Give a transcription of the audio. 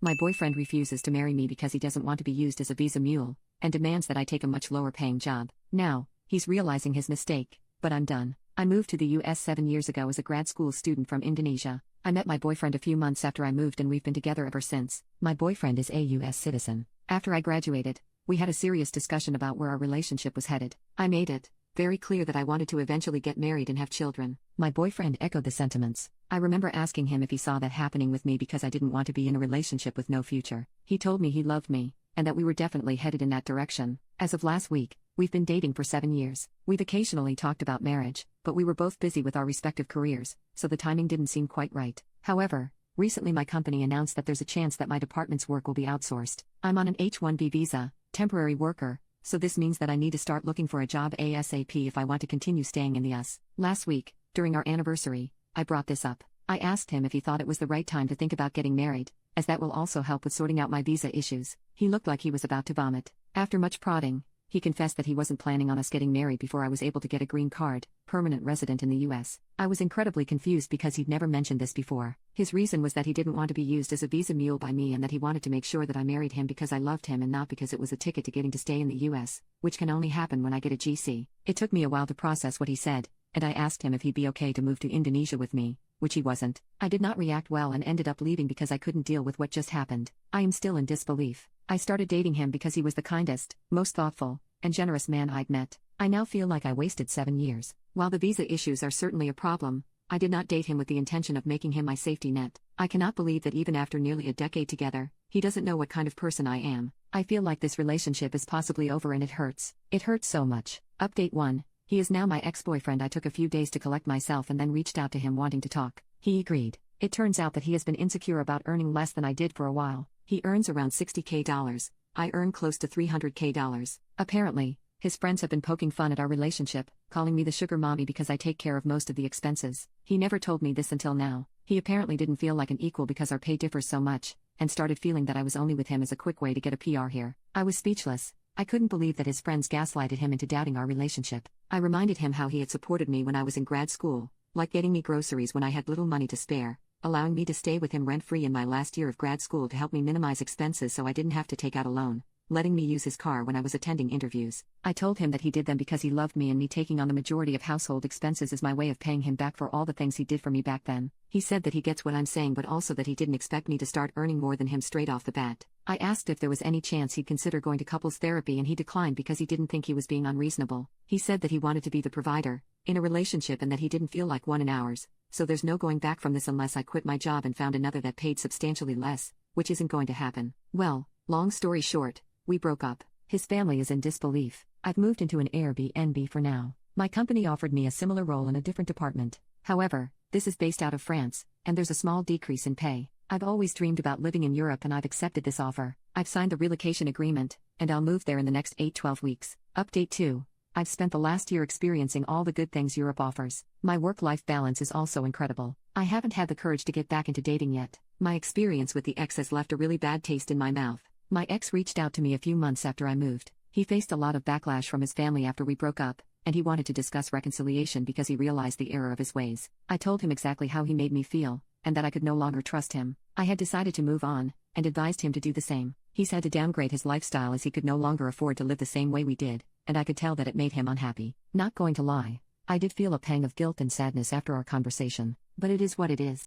My boyfriend refuses to marry me because he doesn't want to be used as a visa mule, and demands that I take a much lower paying job. Now, he's realizing his mistake, but I'm done. I moved to the US 7 years ago as a grad school student from Indonesia. I met my boyfriend a few months after I moved and we've been together ever since. My boyfriend is a US citizen. After I graduated, we had a serious discussion about where our relationship was headed. I made it very clear that I wanted to eventually get married and have children. My boyfriend echoed the sentiments. I remember asking him if he saw that happening with me because I didn't want to be in a relationship with no future. He told me he loved me, and that we were definitely headed in that direction. As of last week, we've been dating for 7 years. We've occasionally talked about marriage, but we were both busy with our respective careers, so the timing didn't seem quite right. However, recently my company announced that there's a chance that my department's work will be outsourced. I'm on an H-1B visa, temporary worker, so this means that I need to start looking for a job ASAP if I want to continue staying in the US. Last week, during our anniversary, I brought this up. I asked him if he thought it was the right time to think about getting married, as that will also help with sorting out my visa issues. He looked like he was about to vomit. After much prodding, he confessed that he wasn't planning on us getting married before I was able to get a green card, permanent resident in the US. I was incredibly confused because he'd never mentioned this before. His reason was that he didn't want to be used as a visa mule by me and that he wanted to make sure that I married him because I loved him and not because it was a ticket to getting to stay in the US, which can only happen when I get a GC. It took me a while to process what he said, and I asked him if he'd be okay to move to Indonesia with me, which he wasn't. I did not react well and ended up leaving because I couldn't deal with what just happened. I am still in disbelief. I started dating him because he was the kindest, most thoughtful, and generous man I'd met. I now feel like I wasted 7 years. While the visa issues are certainly a problem, I did not date him with the intention of making him my safety net. I cannot believe that even after nearly a decade together, he doesn't know what kind of person I am. I feel like this relationship is possibly over and it hurts. It hurts so much. Update 1. He is now my ex-boyfriend. I took a few days to collect myself and then reached out to him wanting to talk. He agreed. It turns out that he has been insecure about earning less than I did for a while. He earns around $60K. I earn close to $300K. Apparently, his friends have been poking fun at our relationship, calling me the sugar mommy because I take care of most of the expenses. He never told me this until now. He apparently didn't feel like an equal because our pay differs so much, and started feeling that I was only with him as a quick way to get a PR here. I was speechless. I couldn't believe that his friends gaslighted him into doubting our relationship. I reminded him how he had supported me when I was in grad school, like getting me groceries when I had little money to spare, allowing me to stay with him rent-free in my last year of grad school to help me minimize expenses so I didn't have to take out a loan, letting me use his car when I was attending interviews. I told him that he did them because he loved me and me taking on the majority of household expenses is my way of paying him back for all the things he did for me back then. He said that he gets what I'm saying but also that he didn't expect me to start earning more than him straight off the bat. I asked if there was any chance he'd consider going to couples therapy and he declined because he didn't think he was being unreasonable. He said that he wanted to be the provider in a relationship and that he didn't feel like one in ours, so there's no going back from this unless I quit my job and found another that paid substantially less, which isn't going to happen. Well, long story short, we broke up. His family is in disbelief. I've moved into an Airbnb for now. My company offered me a similar role in a different department. However, this is based out of France, and there's a small decrease in pay. I've always dreamed about living in Europe and I've accepted this offer. I've signed the relocation agreement, and I'll move there in the next 8-12 weeks. Update 2. I've spent the last year experiencing all the good things Europe offers. My work-life balance is also incredible. I haven't had the courage to get back into dating yet. My experience with the ex has left a really bad taste in my mouth. My ex reached out to me a few months after I moved. He faced a lot of backlash from his family after we broke up, and he wanted to discuss reconciliation because he realized the error of his ways. I told him exactly how he made me feel, and that I could no longer trust him. I had decided to move on, and advised him to do the same. He's had to downgrade his lifestyle as he could no longer afford to live the same way we did, and I could tell that it made him unhappy. Not going to lie, I did feel a pang of guilt and sadness after our conversation, but it is what it is.